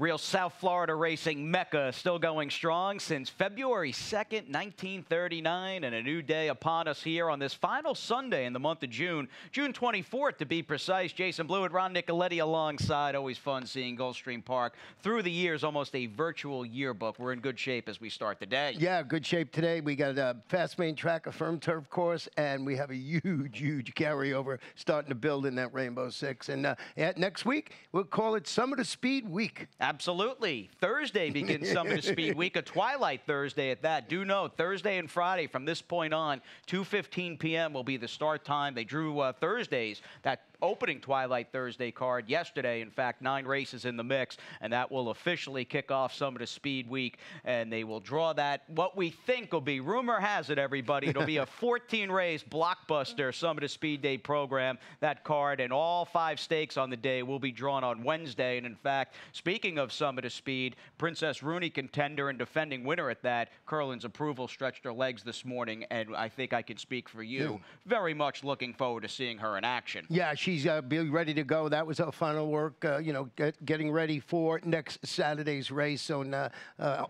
Real South Florida racing mecca, still going strong since February 2nd, 1939, and a new day upon us here on this final Sunday in the month of June, June 24th to be precise. Jason Blewett, Ron Nicoletti alongside. Always fun seeing Gulfstream Park through the years, almost a virtual yearbook. We're in good shape as we start the day. Yeah, good shape today. We got a fast main track, a firm turf course, and we have a huge carryover starting to build in that Rainbow Six. And next week, we'll call it Summit of Speed Week. Absolutely. Thursday begins Summit of Speed Week, a twilight Thursday at that. Do note, Thursday and Friday from this point on, 2:15 p.m. will be the start time. They drew Thursdays, that opening Twilight Thursday card yesterday. In fact, 9 races in the mix, and that will officially kick off Summit of Speed Week, and they will draw that, what we think will be, rumor has it, everybody, it'll be a 14-race blockbuster Summit of Speed Day program. That card and all 5 stakes on the day will be drawn on Wednesday, and in fact, speaking of Summit of Speed, Princess Rooney contender and defending winner at that, Curlin's Approval stretched her legs this morning, and I think I can speak for you. Very much looking forward to seeing her in action. Yeah, she's be ready to go. That was our final work, getting ready for next Saturday's race. So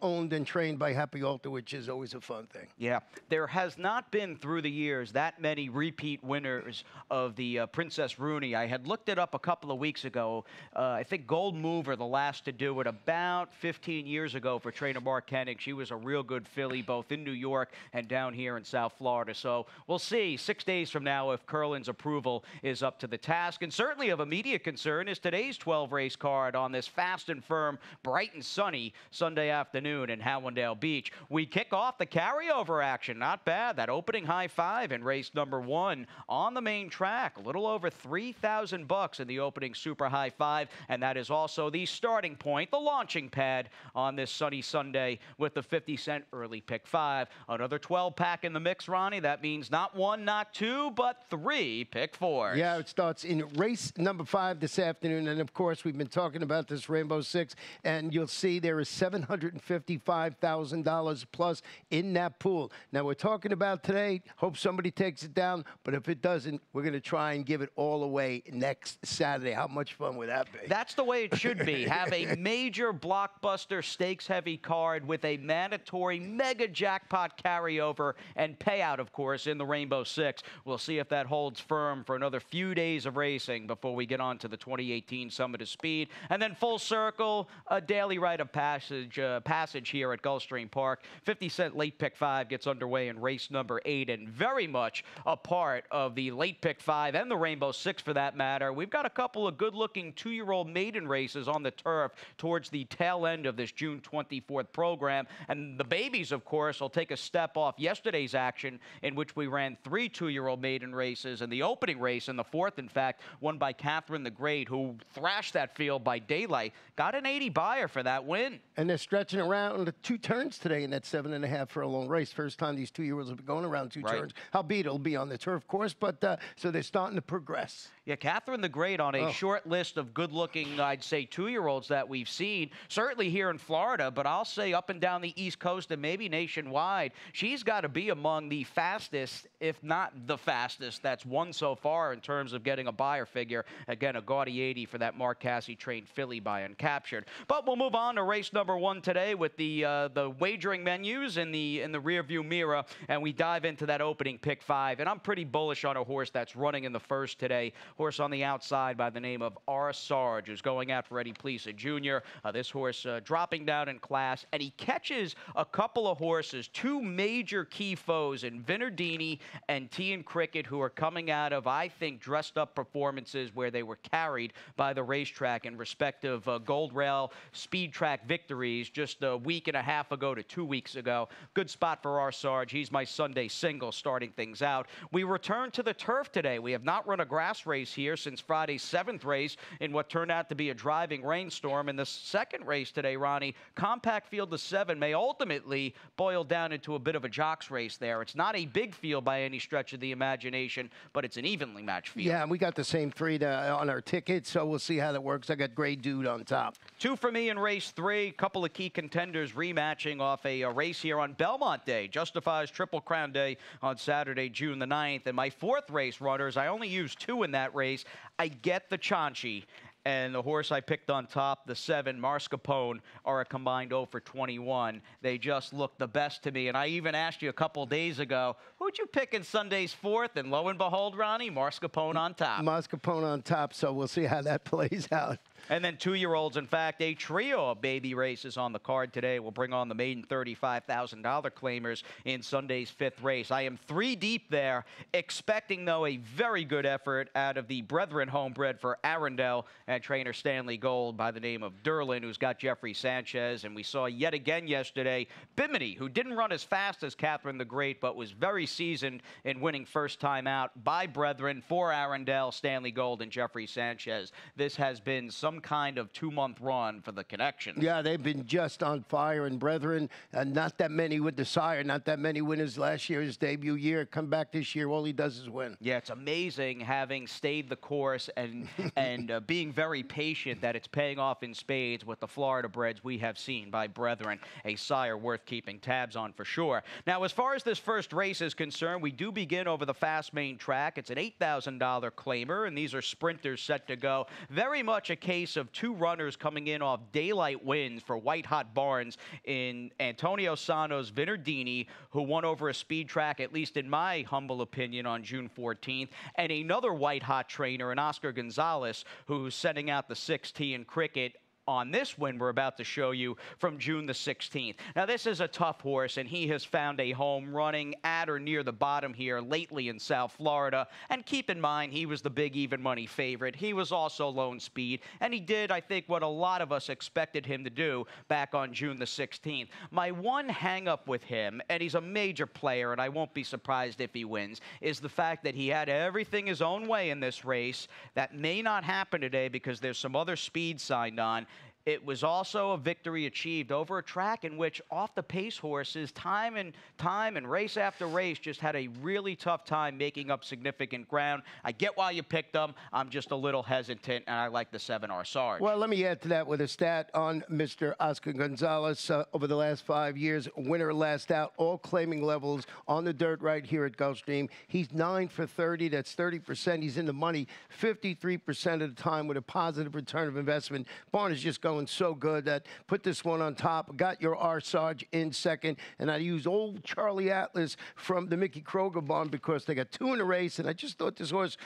owned and trained by Happy Alta, which is always a fun thing. Yeah, there has not been through the years that many repeat winners of the Princess Rooney. I had looked it up a couple of weeks ago. I think Gold Mover, the last to do it, about 15 years ago for trainer Mark Hennig. She was a real good filly, both in New York and down here in South Florida. So we'll see 6 days from now if Curlin's Approval is up to the task. And certainly of immediate concern is today's 12-race card on this fast and firm, bright and sunny Sunday afternoon in Hallandale Beach. We kick off the carryover action. Not bad. That opening high five in race number 1 on the main track. A little over $3,000 in the opening super high five. And that is also the starting point, the launching pad on this sunny Sunday with the 50-cent early pick 5. Another 12-pack in the mix, Ronnie. That means not 1, not 2, but 3 pick 4s. Yeah, it starts in race number 5 this afternoon, and of course we've been talking about this Rainbow Six, and you'll see there is $755,000 plus in that pool. Now we're talking about today, hope somebody takes it down, but if it doesn't, we're going to try and give it all away next Saturday. How much fun would that be? That's the way it should be. Have a major blockbuster stakes heavy card with a mandatory mega jackpot carryover and payout, of course, in the Rainbow Six. We'll see if that holds firm for another few days of racing before we get on to the 2018 Summit of Speed. And then full circle, a daily rite of passage here at Gulfstream Park. 50-cent late pick 5 gets underway in race number 8, and very much a part of the late pick 5 and the Rainbow Six for that matter. We've got a couple of good-looking 2-year-old maiden races on the turf towards the tail end of this June 24th program. And the babies, of course, will take a step off yesterday's action in which we ran 3 2-year-old maiden races, and the opening race in the 4th, in fact, won by Catherine the Great, who thrashed that field by daylight. Got an 80 buyer for that win. And they're stretching around 2 turns today in that 7.5 furlong race. First time these 2-year-olds will be going around 2 turns. Albeit it'll be on the turf course, but so they're starting to progress. Yeah, Catherine the Great on a short list of good-looking, I'd say, 2-year-olds that we've seen, certainly here in Florida, but I'll say up and down the East Coast and maybe nationwide. She's got to be among the fastest, if not the fastest, that's won so far in terms of getting a buyer figure. Again, a gaudy 80 for that Mark Casse-trained filly by Uncaptured. But we'll move on to race number 1 today with the wagering menus in the rearview mirror, and we dive into that opening pick 5. And I'm pretty bullish on a horse that's running in the first today. Horse on the outside by the name of R. Sarge, who's going after Eddie Plesa Jr. This horse dropping down in class, and he catches a couple of horses, 2 major key foes in Vinardini and Tea and Cricket, who are coming out of, I think, dressed-up performances where they were carried by the racetrack in respective Gold Rail speed track victories just a week and a half ago to 2 weeks ago. Good spot for R. Sarge. He's my Sunday single starting things out. We return to the turf today. We have not run a grass race here since Friday's 7th race in what turned out to be a driving rainstorm. In the second race today, Ronnie, compact field of 7 may ultimately boil down into a bit of a jocks race there. It's not a big field by any stretch of the imagination, but it's an evenly matched field. Yeah, and we got the same 3 on our ticket, so we'll see how that works. I got Grey Dude on top. 2 for me in race 3. Couple of key contenders rematching off a race here on Belmont Day. Justifies Triple Crown Day on Saturday, June the 9th. And my 4th race runners, I only used 2 in that race. I get the Chauncy. And the horse I picked on top, the 7, Mascarpone, are a combined 0 for 21. They just look the best to me. And I even asked you a couple days ago, who'd you pick in Sunday's 4th? And lo and behold, Ronnie, Mascarpone on top. Mascarpone on top, so we'll see how that plays out. And then 2-year-olds, in fact, a trio of baby races on the card today. We'll bring on the maiden $35,000 claimers in Sunday's 5th race. I am 3 deep there, expecting, though, a very good effort out of the Brethren homebred for Arundel and trainer Stanley Gold by the name of Derlin, who's got Jeffrey Sanchez. And we saw yet again yesterday Bimini, who didn't run as fast as Catherine the Great, but was very seasoned in winning first time out by Brethren for Arundel, Stanley Gold, and Jeffrey Sanchez. This has been some kind of 2-month run for the Connections. Yeah, they've been just on fire. And Brethren, not that many with the sire, not that many winners last year, his debut year. Come back this year, all he does is win. Yeah, it's amazing having stayed the course and being very patient that it's paying off in spades with the Florida breds we have seen by Brethren, a sire worth keeping tabs on for sure. Now, as far as this first race is concerned, we do begin over the fast main track. It's an $8,000 claimer, and these are sprinters set to go. Very much a case of 2 runners coming in off daylight wins for White Hot Barnes in Antonio Sano's Vinardini, who won over a speed track, at least in my humble opinion, on June 14th, and another White Hot trainer in Oscar Gonzalez, who's sending out the 6T in cricket on this win we're about to show you from June the 16th. Now, this is a tough horse, and he has found a home running at or near the bottom here lately in South Florida. And keep in mind, he was the big even money favorite. He was also lone speed, and he did, I think, what a lot of us expected him to do back on June the 16th. My one hang-up with him, and he's a major player, and I won't be surprised if he wins, is the fact that he had everything his own way in this race. That may not happen today because there's some other speed signed on. It was also a victory achieved over a track in which off-the-pace horses, time and race after race, just had a really tough time making up significant ground. I get why you picked them. I'm just a little hesitant, and I like the 7R Sarge. Well, let me add to that with a stat on Mr. Oscar Gonzalez. Over the last 5 years, winner last out, all claiming levels on the dirt right here at Gulfstream. He's 9 for 30. That's 30%. He's in the money 53% of the time with a positive return of investment. Barn is just going so good that put this one on top. Got your R Sarge in second, and I used old Charlie Atlas from the Mickey Kroger barn because they got 2 in a race, and I just thought this horse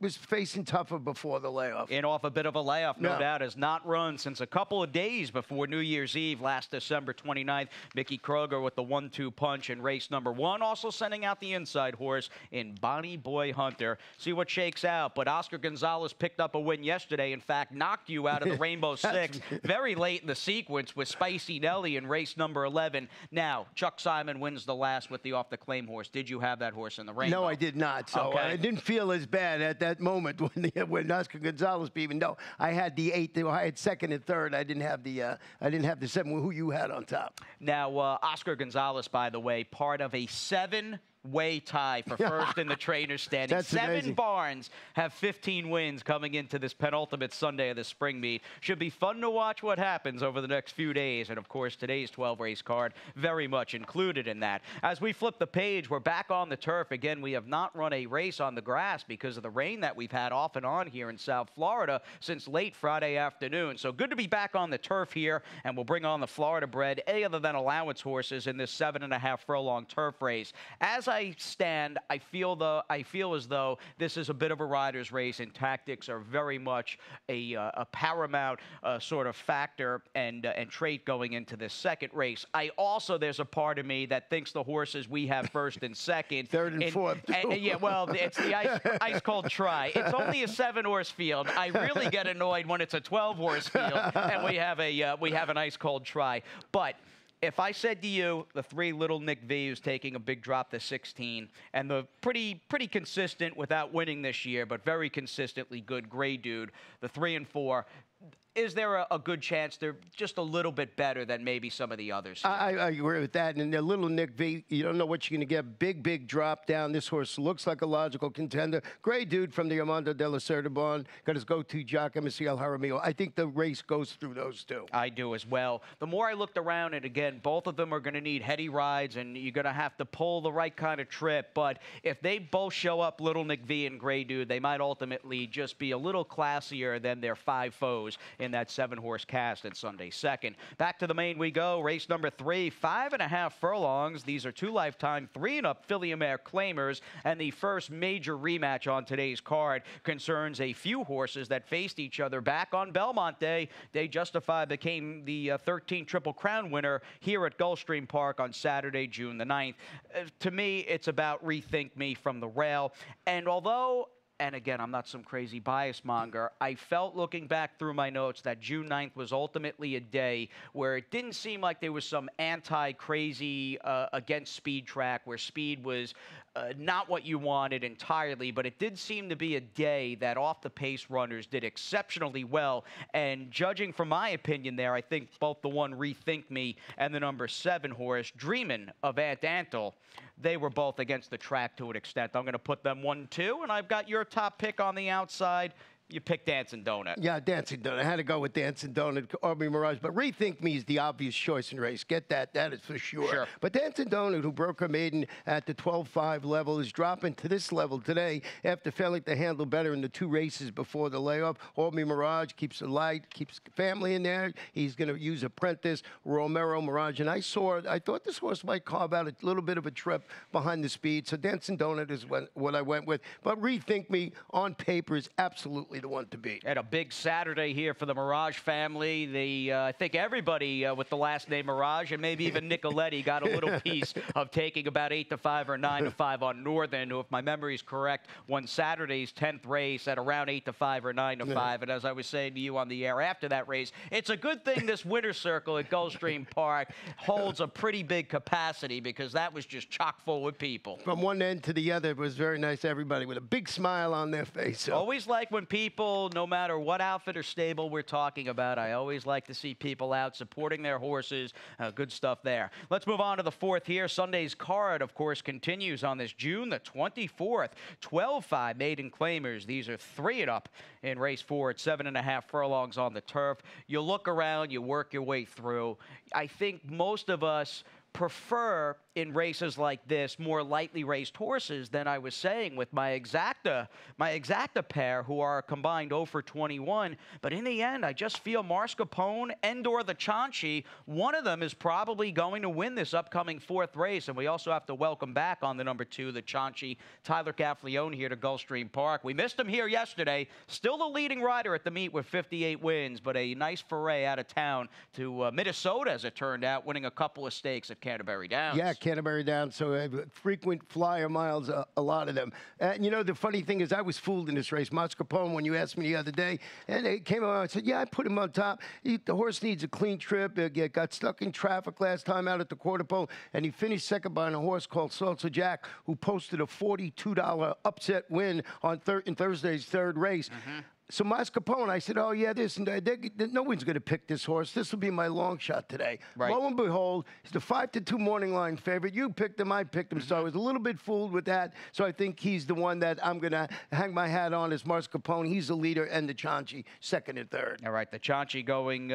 was facing tougher before the layoff. And off a bit of a layoff, no doubt, has not run since a couple of days before New Year's Eve, last December 29th. Mickey Kroger with the 1-2 punch in race number 1, also sending out the inside horse in Bonnie Boy Hunter. See what shakes out, but Oscar Gonzalez picked up a win yesterday. In fact, knocked you out of the Rainbow Six very late in the sequence with Spicy Nelly in race number 11. Now, Chuck Simon wins the last with the off-the-claim horse. Did you have that horse in the Rainbow? No, I did not. So okay. I didn't feel as bad at that moment when Oscar Gonzalez beat me. No, I had the 8. I had second and third. I didn't have the 7. Who you had on top? Now, Oscar Gonzalez, by the way, part of a 7-way tie for first in the trainer standing. That's 7 amazing. barns have 15 wins coming into this penultimate Sunday of the spring meet. Should be fun to watch what happens over the next few days. And, of course, today's 12-race card very much included in that. As we flip the page, we're back on the turf. Again, we have not run a race on the grass because of the rain that we've had off and on here in South Florida since late Friday afternoon. So good to be back on the turf here, and we'll bring on the Florida bred, any other than allowance horses in this 7.5 furlong turf race. As I stand, I feel as though this is a bit of a rider's race, and tactics are very much a paramount sort of factor and trait going into this second race. There's a part of me that thinks the horses we have first and second, third and fourth. Yeah, well, it's the ice cold try. It's only a 7-horse field. I really get annoyed when it's a 12-horse field and we have an ice cold try. But if I said to you the 3 Little Nick V, who's taking a big drop to 16, and the pretty consistent without winning this year, but very consistently good Gray Dude, the 3 and 4, is there a good chance they're just a little bit better than maybe some of the others? I agree with that. And the little Nick V, you don't know what you're going to get. Big drop down. This horse looks like a logical contender. Great dude from the Armando de la Cerda barn. Got his go-to jock, MCL Jaramillo. I think the race goes through those two. I do as well. The more I looked around, and again, both of them are going to need heady rides, and you're going to have to pull the right kind of trip. But if they both show up, Little Nick V and Gray Dude, they might ultimately just be a little classier than their 5 foes in that 7-horse cast at Sunday second. Back to the main we go. Race number 3, 5.5 furlongs. These are 2 lifetime 3-and-up filly mare claimers, and the first major rematch on today's card concerns a few horses that faced each other back on Belmont Day. Day Justified became the 13 Triple Crown winner here at Gulfstream Park on Saturday, June the 9th. To me, it's about Rethink Me from the rail, and although, and again, I'm not some crazy bias monger, I felt looking back through my notes that June 9th was ultimately a day where it didn't seem like there was some anti-crazy against speed track, where speed was not what you wanted entirely, but it did seem to be a day that off-the-pace runners did exceptionally well. And judging from my opinion there, I think both the one Rethink Me and the number 7 horse, Dreamin' of Aunt Antle, they were both against the track to an extent. I'm going to put them 1-2, and I've got your top pick on the outside. You picked Dancing Donut. Yeah, Dancing Donut. I had to go with Dancing Donut, Aubrey Mirage. But Rethink Me is the obvious choice in race. Get that. That is for sure. But Dancing Donut, who broke her maiden at the 12.5 level, is dropping to this level today after failing to handle better in the 2 races before the layoff. Aubrey Mirage keeps it light, keeps family in there. He's going to use Apprentice, Romero, Mirage. And I thought this horse might carve out a little bit of a trip behind the speed. So Dancing Donut is what I went with. But Rethink Me on paper is absolutely the one to beat. And a big Saturday here for the Mirage family. I think everybody with the last name Mirage, and maybe even Nicoletti, got a little piece of taking about 8-5 or 9-5 on Northern, who, if my memory is correct, won Saturday's 10th race at around 8-5 or 9-5. And as I was saying to you on the air after that race, it's a good thing this winter circle at Gulfstream Park holds a pretty big capacity, because that was just chock full with people. From one end to the other, it was very nice. Everybody with a big smile on their face. So. Always like when people, no matter what outfit or stable we're talking about, I always like to see people out supporting their horses. Good stuff there. Let's move on to the 4th here. Sunday's card, of course, continues on this June the 24th. 12.5 maiden claimers. These are 3-and-up in race 4 at 7.5 furlongs on the turf. You look around, you work your way through. I think most of us prefer, in races like this, more lightly raced horses than I was saying with my exacta pair, who are a combined 0 for 21. But in the end, I just feel Mascarpone and/or the Chauncey, one of them is probably going to win this upcoming 4th race. And we also have to welcome back on the number 2, the Chauncey, Tyler Gaffalione, here to Gulfstream Park. We missed him here yesterday. Still the leading rider at the meet with 58 wins, but a nice foray out of town to Minnesota, as it turned out, winning a couple of stakes at Canterbury Downs. Yeah, Canterbury Downs. So frequent flyer miles, a lot of them. And, you know, the funny thing is I was fooled in this race. Mascarpone, when you asked me the other day, and it came out, I said, yeah, I put him on top. The horse needs a clean trip. Got stuck in traffic last time out at the quarter pole, and he finished second behind a horse called Salsa Jack, who posted a $42 upset win on in Thursday's 3rd race. So Mascarpone, I said, oh, yeah, no one's going to pick this horse. This will be my long shot today. Right. Lo and behold, he's the 5-2 morning line favorite. You picked him, I picked him. So I was a little bit fooled with that. So I think he's the one that I'm going to hang my hat on, is Mascarpone. He's the leader, and the Chauncey, 2nd and 3rd. All right, the Chauncey going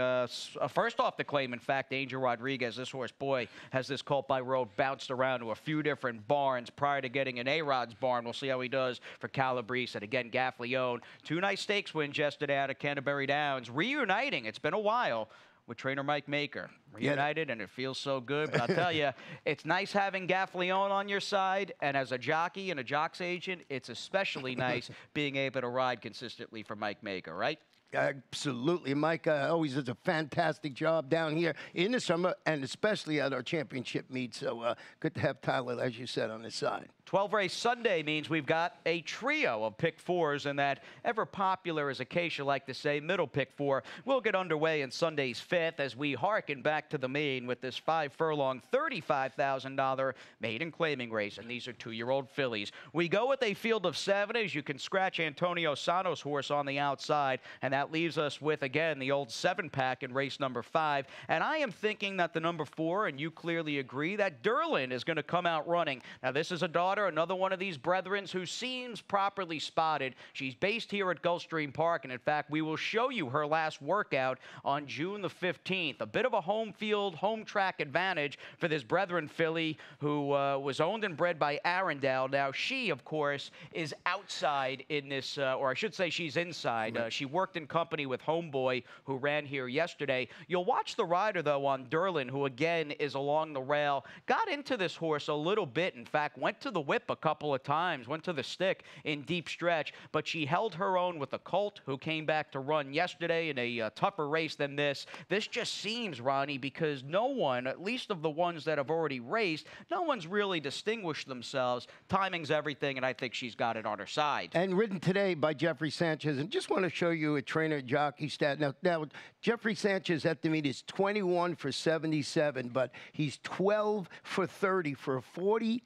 first off the claim. In fact, Angel Rodriguez, this horse, boy, has this colt by road bounced around to a few different barns prior to getting an A-Rod's barn. We'll see how he does for Calabrese. And again, Gaffalione, 2 nice stakes wins yesterday out of Canterbury Downs. Reuniting, it's been a while, with trainer Mike Maker. Reunited, and it feels so good. But I'll tell you, it's nice having Gaffalione on your side, and as a jockey and a jock's agent, it's especially nice being able to ride consistently for Mike Maker, right? Absolutely. Mike always does a fantastic job down here in the summer, and especially at our championship meet. So good to have Tyler, as you said, on his side. 12-race Sunday means we've got a trio of pick fours, and that ever popular, as Acacia like to say, middle pick four. We'll get underway in Sunday's 5th as we hearken back to the main with this 5-furlong, $35,000 maiden claiming race, and these are 2-year-old fillies. We go with a field of 7, as you can scratch Antonio Sano's horse on the outside, and that leaves us with, again, the old 7-pack in race number 5. And I am thinking that the number 4, and you clearly agree, that Derlin is going to come out running. Now, this is a daughter, another one of these brethren who seems properly spotted. She's based here at Gulfstream Park, and in fact, we will show you her last workout on June the 15th. A bit of a home field, home track advantage for this brethren filly who was owned and bred by Arundel. Now, she, of course, is outside in this, or I should say she's inside. Right. She worked in company with Homeboy, who ran here yesterday. You'll watch the rider, though, on Derlin, who, again, is along the rail. Got into this horse a little bit. In fact, went to the whip a couple of times, went to the stick in deep stretch, but she held her own with a colt who came back to run yesterday in a tougher race than this. This just seems, Ronnie, because no one, at least of the ones that have already raced, no one's really distinguished themselves. Timing's everything, and I think she's got it on her side. And ridden today by Jeffrey Sanchez. And just want to show you a trainer jockey stat. Now Jeffrey Sanchez at the meet is 21 for 77, but he's 12 for 30 for a 40%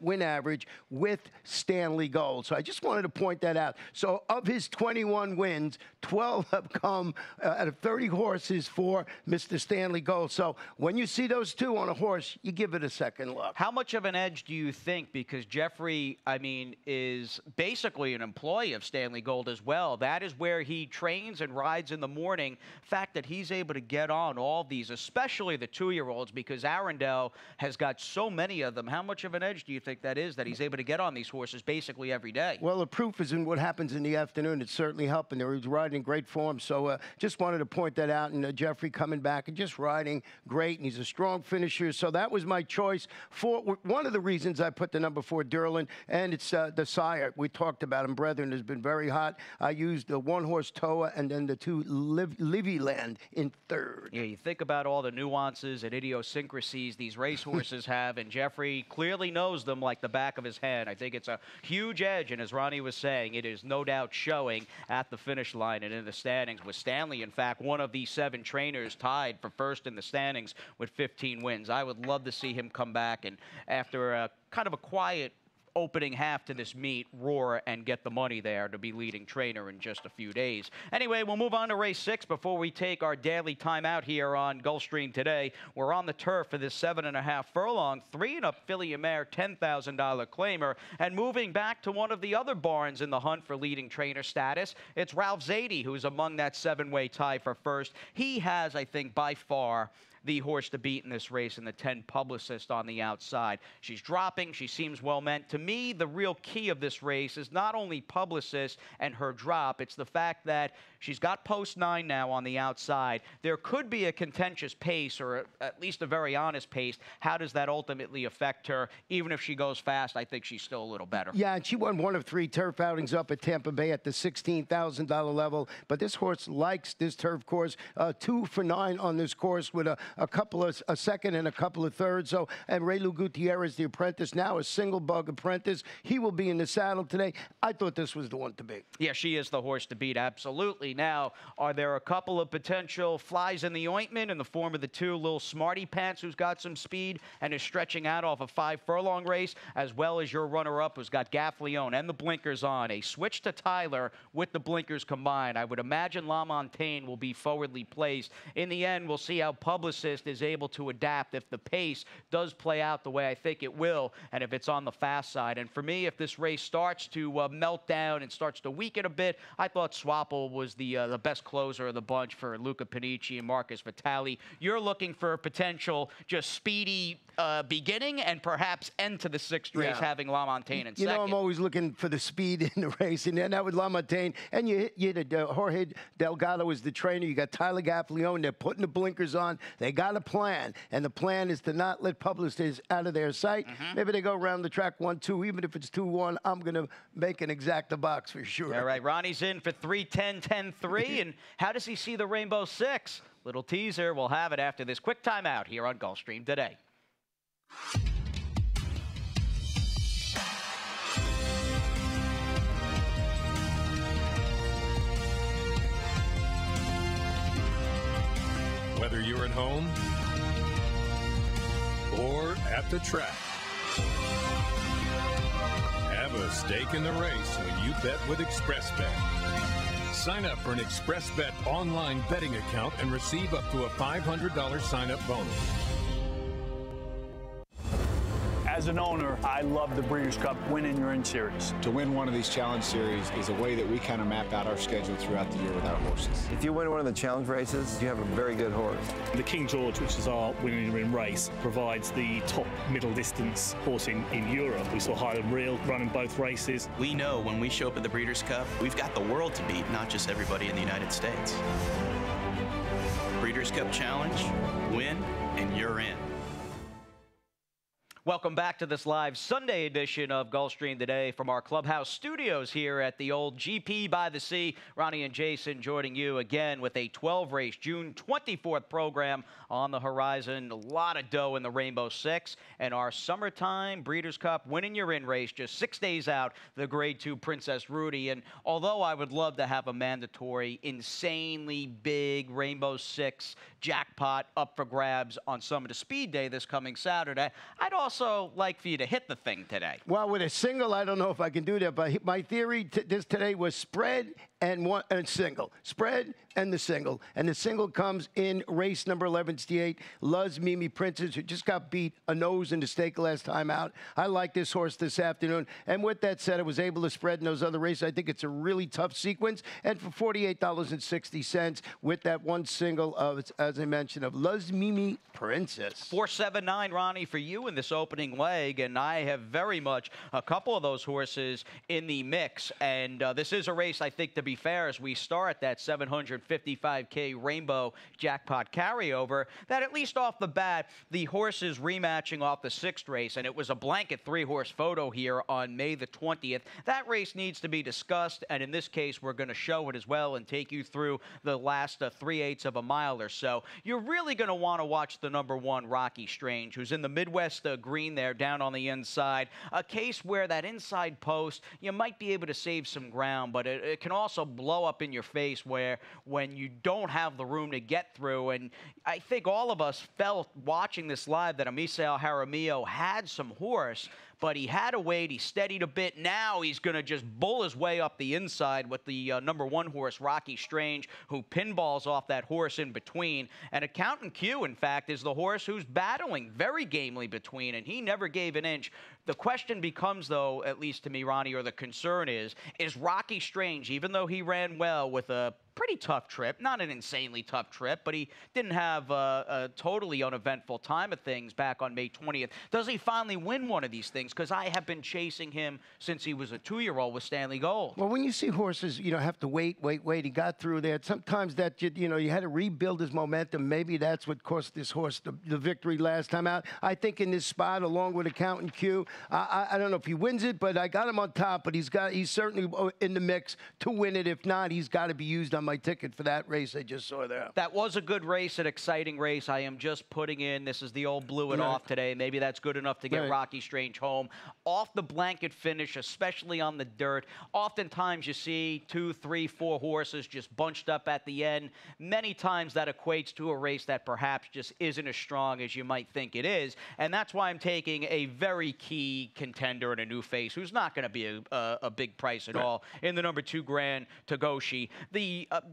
win average with Stanley Gold. So I just wanted to point that out. So of his 21 wins, 12 have come out of 30 horses for Mr. Stanley Gold. So when you see those two on a horse, you give it a second look. How much of an edge do you think? Because Jeffrey, I mean, is basically an employee of Stanley Gold as well. That is where he trains and rides in the morning. Fact that he's able to get on all these, especially the 2-year-olds, because Arundel has got so many of them. How much of an edge do you think that is, that he's able to get on these horses basically every day? Well, the proof is in what happens in the afternoon. It's certainly helping there. He's riding in great form. So just wanted to point that out. And Jeffrey coming back and just riding great. And he's a strong finisher. So that was my choice for one of the reasons I put the number 4 Derlin. And it's the sire. We talked about him. Brethren has been very hot. I used the 1-horse Toa and then the 2 Livyland in 3rd. Yeah, you think about all the nuances and idiosyncrasies these racehorses have, and Jeffrey clearly knows them like the back of his hand. I think it's a huge edge, and as Ronnie was saying, it is no doubt showing at the finish line and in the standings, with Stanley, in fact, one of the 7 trainers tied for first in the standings with 15 wins. I would love to see him come back and, after a kind of a quiet opening half to this meet, roar and get the money there to be leading trainer in just a few days. Anyway, we'll move on to race 6 before we take our daily timeout here on Gulfstream today. We're on the turf for this 7.5 furlong, 3-up filly and mare, $10,000 claimer. And moving back to one of the other barns in the hunt for leading trainer status, it's Ralph Zadie, who's among that 7-way tie for first. He has, I think, by far the horse to beat in this race, and the 10 Publicist on the outside. She's dropping. She seems well meant. To me, the real key of this race is not only Publicist and her drop, it's the fact that she's got post 9 now on the outside. There could be a contentious pace, or at least a very honest pace. How does that ultimately affect her? Even if she goes fast, I think she's still a little better. Yeah, and she won 1 of 3 turf outings up at Tampa Bay at the $16,000 level. But this horse likes this turf course. 2 for 9 on this course with a second and a couple of thirds. So, and Raylu Gutierrez, the apprentice, now a single bug apprentice. He will be in the saddle today. I thought this was the one to beat. Yeah, she is the horse to beat, absolutely. Now, are there a couple of potential flies in the ointment in the form of the 2 little Smarty Pants, who's got some speed and is stretching out off a 5-furlong race, as well as your runner-up, who's got Gaffleone and the blinkers on? A switch to Tyler with the blinkers combined. I would imagine La Montagne will be forwardly placed. In the end, we'll see how Publicist is able to adapt if the pace does play out the way I think it will, and if it's on the fast side. And for me, if this race starts to melt down and starts to weaken a bit, I thought Swapple was the best closer of the bunch for Luca Panici and Marcus Vitale. You're looking for a potential just speedy beginning and perhaps end to the 6th race, having La Montagne in second. You know, I'm always looking for the speed in the race, and then that with La Montagne, and you hit Jorge Delgado is the trainer. You got Tyler Gaffleone. They're putting the blinkers on. They got a plan, and the plan is to not let Publicist out of their sight. Maybe they go around the track 1-2. Even if it's 2-1, I'm going to make an exacta box for sure. All right, Ronnie's in for 3-10-10-3, and how does he see the Rainbow 6? Little teaser. We'll have it after this quick timeout here on Gulfstream today. Whether you're at home or at the track, have a stake in the race when you bet with ExpressBet. Sign up for an ExpressBet online betting account and receive up to a $500 sign-up bonus. As an owner, I love the Breeders' Cup Win in Your In series. To win one of these challenge series is a way that we kind of map out our schedule throughout the year with our horses. If you win one of the challenge races, you have a very good horse. The King George, which is our Win in Your In race, provides the top middle distance horse in Europe. We saw Highland Reel running both races. We know when we show up at the Breeders' Cup, we've got the world to beat, not just everybody in the United States. Breeders' Cup Challenge, win, and you're in. Welcome back to this live Sunday edition of Gulfstream Today from our clubhouse studios here at the old GP by the Sea. Ronnie and Jason joining you again with a 12-race June 24th program on the horizon. A lot of dough in the Rainbow Six. And our summertime Breeders' Cup Win in Your In race just 6 days out, the Grade 2 Princess Rudy. And although I would love to have a mandatory, insanely big Rainbow Six jackpot up for grabs on Summer to Speed Day this coming Saturday, I'd also like for you to hit the thing today. Well, with a single, I don't know if I can do that, but my theory today was spread and single. Spread and the single. And the single comes in race number 11, it's the 8, Luz Mimi Princess, who just got beat a nose in the stake last time out. I like this horse this afternoon. And with that said, I was able to spread in those other races. I think it's a really tough sequence. And for $48.60 with that one single of, as I mentioned, of Luz Mimi Princess. 479, Ronnie, for you in this opening leg. And I have very much a couple of those horses in the mix. And this is a race, I think, to be fair, as we start that 755K Rainbow Jackpot carryover, that at least off the bat, the horses rematching off the 6th race, and it was a blanket 3-horse photo here on May the 20th. That race needs to be discussed, and in this case, we're going to show it as well and take you through the last 3/8 of a mile or so. You're really going to want to watch the number 1, Rocky Strange, who's in the Midwest green there down on the inside. A case where that inside post, you might be able to save some ground, but it can also blow up in your face when you don't have the room to get through. And I think all of us felt watching this live that Amisael Jaramillo had some horse, but he had to wait. He steadied a bit. Now he's going to just bull his way up the inside with the number 1 horse, Rocky Strange, who pinballs off that horse in between. And Accountant Q, in fact, is the horse who's battling very gamely between, and he never gave an inch. The question becomes, though, at least to me, Ronnie, or the concern is Rocky Strange, even though he ran well with a pretty tough trip, not an insanely tough trip, but he didn't have a totally uneventful time of things back on May 20th. Does he finally win one of these things? Because I have been chasing him since he was a 2-year-old with Stanley Gold. Well, when you see horses, have to wait, he got through there. Sometimes that, you had to rebuild his momentum. Maybe that's what cost this horse the victory last time out. I think in this spot, along with Accountant Q, I don't know if he wins it, but I got him on top, but he's certainly in the mix to win it. If not, he's got to be used on my ticket for that race I just saw there. That was a good race, an exciting race. I am just putting in, this is the old blew it off today. Maybe that's good enough to get Rocky Strange home. Off the blanket finish, especially on the dirt, oftentimes you see 2, 3, 4 horses just bunched up at the end. Many times that equates to a race that perhaps just isn't as strong as you might think it is. And that's why I'm taking a very key contender and a new face who's not going to be a big price at all in the number 2 Grand Togoshi.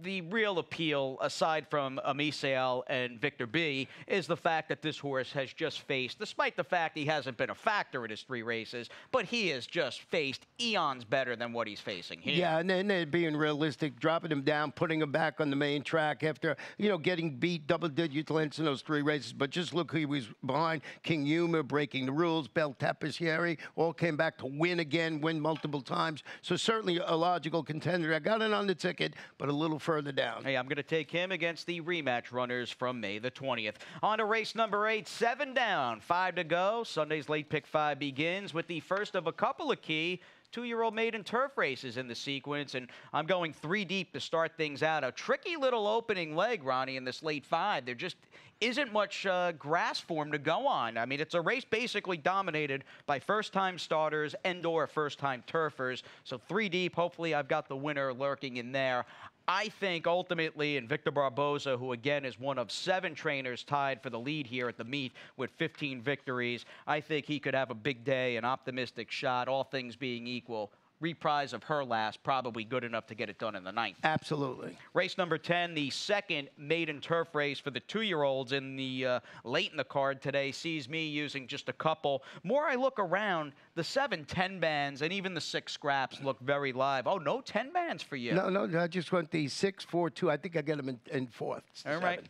The real appeal, aside from Amisael and Victor B, is the fact that this horse has just faced, despite the fact he hasn't been a factor in his 3 races, but he has just faced eons better than what he's facing here. Yeah, and then being realistic, dropping him down, putting him back on the main track after, getting beat double-digit lengths in those 3 races. But just look who he was behind. King Yuma, breaking the rules, Bel Tapissieri, all came back to win again, win multiple times. So certainly a logical contender. I got it on the ticket, but a little further down. Hey, I'm going to take him against the rematch runners from May the 20th. On to race number 8, 7 down, 5 to go. Sunday's late pick 5 begins with the first of a couple of key 2-year-old maiden turf races in the sequence, and I'm going 3 deep to start things out. A tricky little opening leg, Ronnie, in this late 5. There just isn't much grass for him to go on. I mean, it's a race basically dominated by first-time starters and/or first-time turfers. So 3 deep, hopefully I've got the winner lurking in there. I think ultimately, and Victor Barboza, who again is one of 7 trainers tied for the lead here at the meet with 15 victories, I think he could have a big day, an optimistic shot, all things being equal. reprise of her last, probably good enough to get it done in the 9th. Absolutely. Race number 10, the second maiden turf race for the 2-year-olds in the late in the card today, sees me using just a couple. More I look around, the 7 10 bands and even the 6 scraps look very live. Oh, no 10 bands for you. No, I just went the 6, 4, 2. I think I got them in 4th. All right.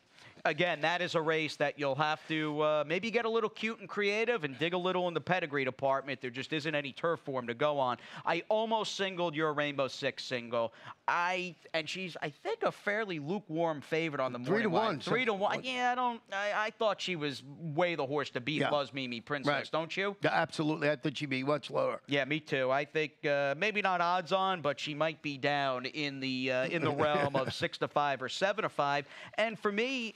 Again, that is a race that you'll have to maybe get a little cute and creative and dig a little in the pedigree department. There just isn't any turf form to go on. I almost singled your Rainbow Six single. And she's, I think, a fairly lukewarm favorite on the morning 3-1. 3-1. Yeah, I thought she was way the horse to beat Luz Mimi Princess, right. Don't you? Yeah, absolutely. I thought she'd be much lower. Yeah, me too. I think maybe not odds on, but she might be down in the realm of 6-5 or 7-5. And for me,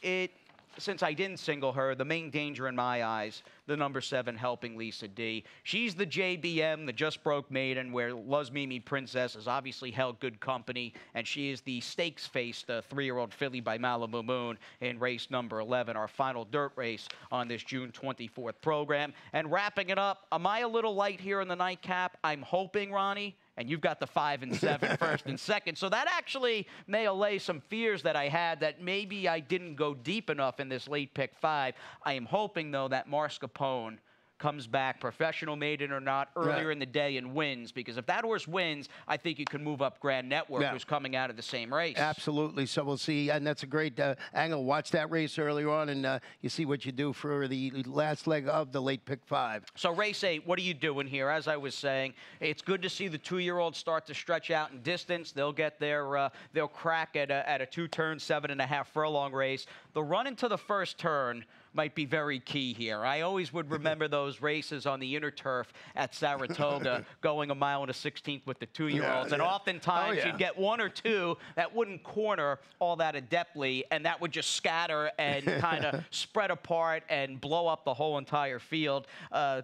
since I didn't single her, the main danger in my eyes, the number 7 Helping Lisa D. She's the JBM, the Just Broke Maiden, where Luz Mimi Princess has obviously held good company, and she is the stakes-faced 3-year-old filly by Malibu Moon in race number 11, our final dirt race on this June 24th program. And wrapping it up, am I a little light here in the nightcap? I'm hoping, Ronnie, and you've got the 5 and 7 first and second. So that actually may allay some fears that I had that maybe I didn't go deep enough in this late pick 5. I am hoping, though, that Marscapone comes back, professional maiden or not, earlier in the day and wins. Because if that horse wins, I think you can move up Grand Network, who's coming out of the same race. Absolutely. So we'll see. And that's a great angle. Watch that race earlier on, and you see what you do for the last leg of the late pick 5. So race 8, what are you doing here? As I was saying, it's good to see the 2-year-olds start to stretch out in distance. They'll get their they'll crack at a 2-turn, 7.5 furlong race. The run into the first turn might be very key here. I always would remember those races on the inner turf at Saratoga, going 1 1/16 miles with the 2-year-olds. And oftentimes you'd get 1 or 2 that wouldn't corner all that adeptly, and that would just scatter and kind of spread apart and blow up the whole entire field.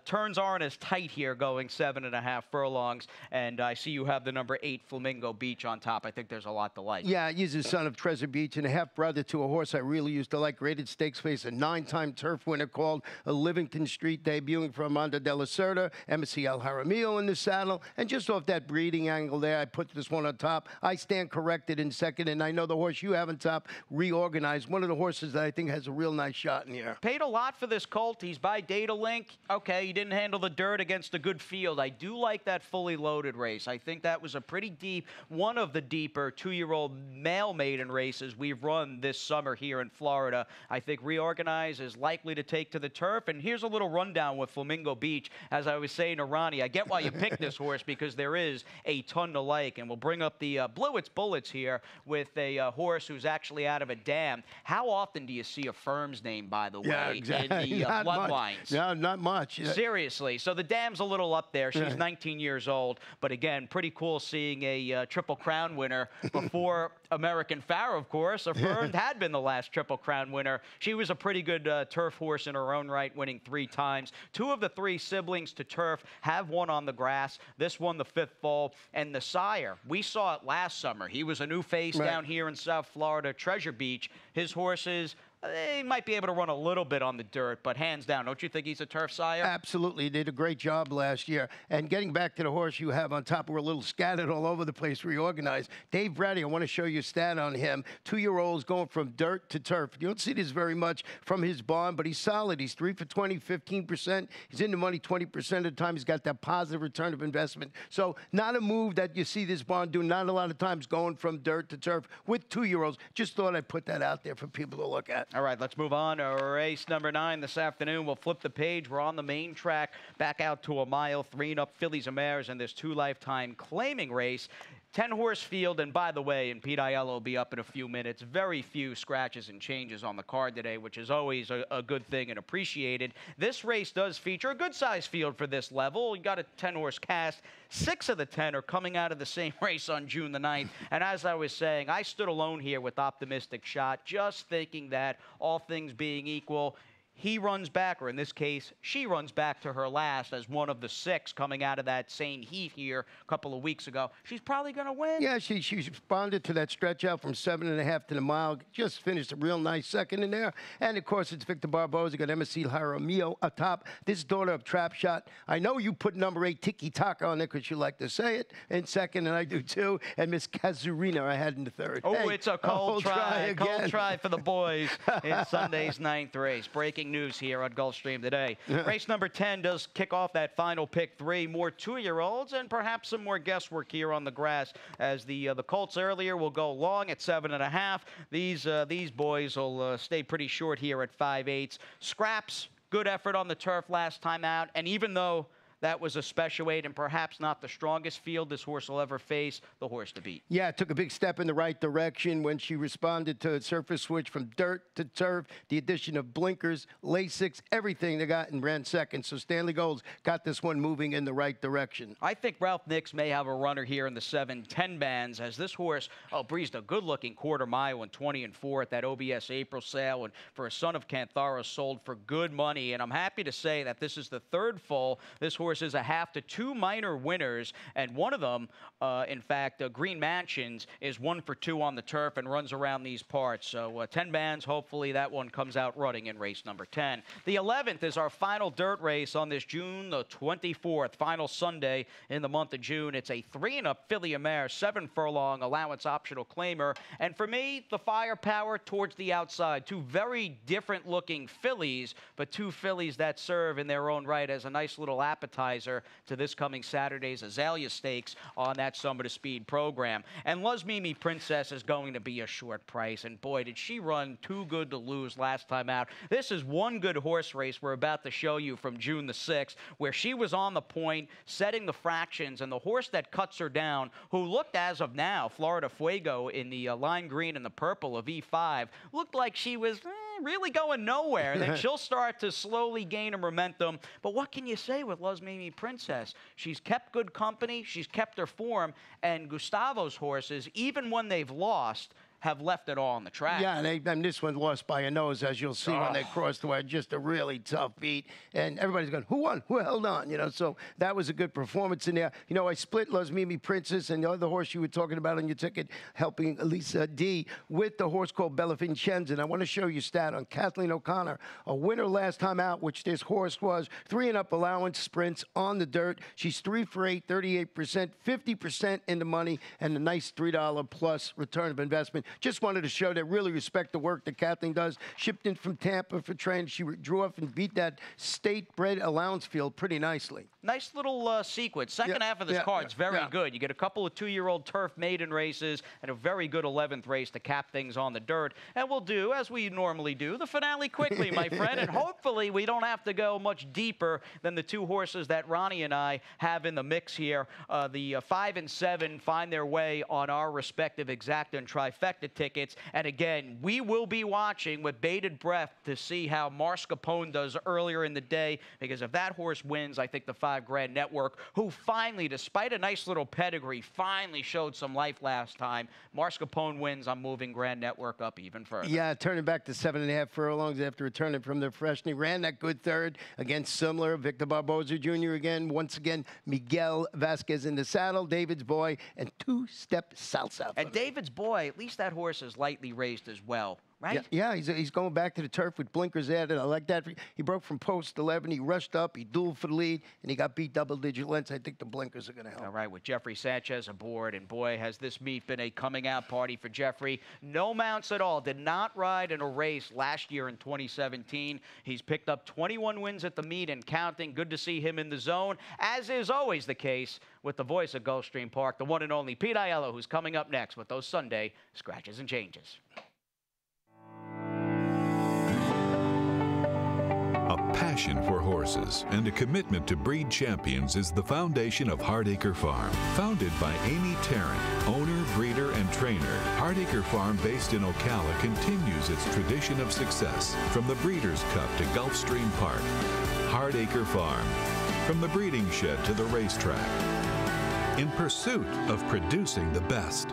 Turns aren't as tight here, going 7.5 furlongs. And I see you have the number 8 Flamingo Beach on top. I think there's a lot to like. Yeah, he's the son of Treasure Beach and a half-brother to a horse I really used to like, Graded Stakes Face, a 9-time turf winner called Livington Street, debuting from Armando de la Cerda, Embassy El Jaramillo in the saddle. And just off that breeding angle there, I put this one on top. I stand corrected in second, and I know the horse you have on top, Reorganized, one of the horses that I think has a real nice shot in here. Paid a lot for this colt. He's by Data Link. Okay, he didn't handle the dirt against a good field. I do like that fully loaded race. I think that was a pretty deep, one of the deeper 2-year-old male maiden races we've run this summer here in Florida. I think Reorganized is likely to take to the turf. And here's a little rundown with Flamingo Beach. As I was saying to Ronnie, I get why you picked this horse, because there is a ton to like. And we'll bring up the Blewitts Bullets here with a horse who's actually out of a dam. How often do you see a firm's name, by the way, in the bloodlines? No, not much. Seriously. So the dam's a little up there. She's 19 years old. But again, pretty cool seeing a Triple Crown winner before American Pharaoh, of course. Affirmed had been the last Triple Crown winner. She was a pretty good turf horse in her own right, winning 3 times. 2 of the 3 siblings to turf have won on the grass. This won the 5th foal. And the sire, we saw it last summer. He was a new face down here in South Florida, Treasure Beach. His horses, they might be able to run a little bit on the dirt, but hands down, don't you think he's a turf sire? Absolutely. He did a great job last year. And getting back to the horse you have on top, we're a little scattered all over the place, Reorganized. Dave Brady, I want to show you a stat on him. 2-year-olds going from dirt to turf. You don't see this very much from his barn, but he's solid. He's 3 for 20, 15%. He's in the money 20% of the time. He's got that positive return of investment. So not a move that you see this barn do not a lot of times, going from dirt to turf with 2-year-olds. Just thought I'd put that out there for people to look at. All right, let's move on to race number 9 this afternoon. We'll flip the page. We're on the main track, back out to a mile, 3 and up fillies and mares in this 2 lifetime claiming race. 10-horse field, and by the way, and Pete Aiello will be up in a few minutes, very few scratches and changes on the card today, which is always a good thing and appreciated. This race does feature a good-sized field for this level. You got a 10-horse cast. 6 of the 10 are coming out of the same race on June the 9th. And as I was saying, I stood alone here with Optimistic Shot, just thinking that all things being equal, he runs back, or in this case, she runs back to her last as one of the 6 coming out of that same heat here a couple of weeks ago. She's probably going to win. Yeah, she responded to that stretch out from 7.5 to the mile. Just finished a real nice second in there. And, of course, it's Victor Barboza. Got MSC Jaramillo up top. This daughter of Trap Shot. I know you put number 8 Tiki Taka on there because you like to say it in second, and I do too. And Miss Kazurina I had in the third. Oh, hey, it's a cold try. Cold try for the boys in Sunday's 9th race. Breaking news here on Gulfstream today. Race number 10 does kick off that final pick 3. More 2-year-olds and perhaps some more guesswork here on the grass as the Colts earlier will go long at 7.5. These boys will stay pretty short here at 5/8. Scraps, good effort on the turf last time out, and even though that was a special weight and perhaps not the strongest field this horse will ever face, the horse to beat. Yeah, it took a big step in the right direction when she responded to a surface switch from dirt to turf, the addition of blinkers, Lasix, everything they got, and ran second. So Stanley Golds got this one moving in the right direction. I think Ralph Nix may have a runner here in the 7-10 bands as this horse breezed a good-looking quarter mile in 20-4 at that OBS April sale, and for a son of Canthara sold for good money. And I'm happy to say that this is the 3rd full. This horse is a half to 2 minor winners, and one of them, in fact, Green Mansions, is 1 for 2 on the turf and runs around these parts. So 10 bands, hopefully that one comes out running in race number 10. The 11th is our final dirt race on this June the 24th, final Sunday in the month of June. It's a 3-and-up filly mare, 7 furlong allowance optional claimer, and for me, the firepower towards the outside. 2 very different looking fillies, but 2 fillies that serve in their own right as a nice little appetizer to this coming Saturday's Azalea Stakes on that Summit of Speed program. And Luz Mimi Princess is going to be a short price, and boy, did she run too good to lose last time out. This is one good horse race we're about to show you from June the 6th, where she was on the point, setting the fractions, and the horse that cuts her down, who looked as of now, Florida Fuego in the lime green and the purple of E5, looked like she was really going nowhere. And then she'll start to slowly gain a momentum. But what can you say with Luz Mimi Princess? She's kept good company. She's kept her form. And Gustavo's horses, even when they've lost, have left it all on the track. Yeah, and this one lost by a nose, as you'll see when they crossed the wire. Just a really tough beat. And everybody's going, who won? Who held on? You know, so that was a good performance in there. You know, I split Luz Mimi Princess and the other horse you were talking about on your ticket, helping Lisa D, with the horse called Bella Vincenza. And I want to show you a stat on Kathleen O'Connor, a winner last time out, which this horse was. 3-and-up allowance sprints on the dirt. She's 3 for 8, 38%, 50% in the money, and a nice $3 plus return of investment. Just wanted to show that really respect the work that Kathleen does. Shipped in from Tampa for training. She drew up and beat that state-bred allowance field pretty nicely. Nice little sequence. Second half of this card's very good. You get a couple of 2-year-old turf maiden races and a very good 11th race to cap things on the dirt. And we'll do, as we normally do, the finale quickly, my friend. And hopefully we don't have to go much deeper than the 2 horses that Ronnie and I have in the mix here. The 5 and 7 find their way on our respective exacta and trifecta tickets. And again, we will be watching with bated breath to see how Mars Capone does earlier in the day, because if that horse wins, I think the 5 Grand Network, who finally, despite a nice little pedigree, finally showed some life last time. Mars Capone wins, I'm moving Grand Network up even further. Yeah, turning back to 7.5 furlongs after returning from the freshening. Ran that good third against similar Victor Barboza Jr. again. Once again, Miguel Vasquez in the saddle, David's Boy, and 2-step salsa. And David's Boy, at least that horse is lightly raised as well. Right? Yeah, he's going back to the turf with blinkers added. I like that. He broke from post 11. He rushed up. He dueled for the lead, and he got beat double-digit lengths. I think the blinkers are going to help. All right, with Jeffrey Sanchez aboard, and boy, has this meet been a coming-out party for Jeffrey. No mounts at all. Did not ride in a race last year in 2017. He's picked up 21 wins at the meet and counting. Good to see him in the zone, as is always the case with the voice of Gulfstream Park, the one and only Pete Aiello, who's coming up next with those Sunday scratches and changes. A passion for horses and a commitment to breed champions is the foundation of Hardacre Farm. Founded by Amy Tarrant, owner, breeder, and trainer, Hardacre Farm, based in Ocala, continues its tradition of success from the Breeders' Cup to Gulfstream Park. Hardacre Farm, from the breeding shed to the racetrack, in pursuit of producing the best.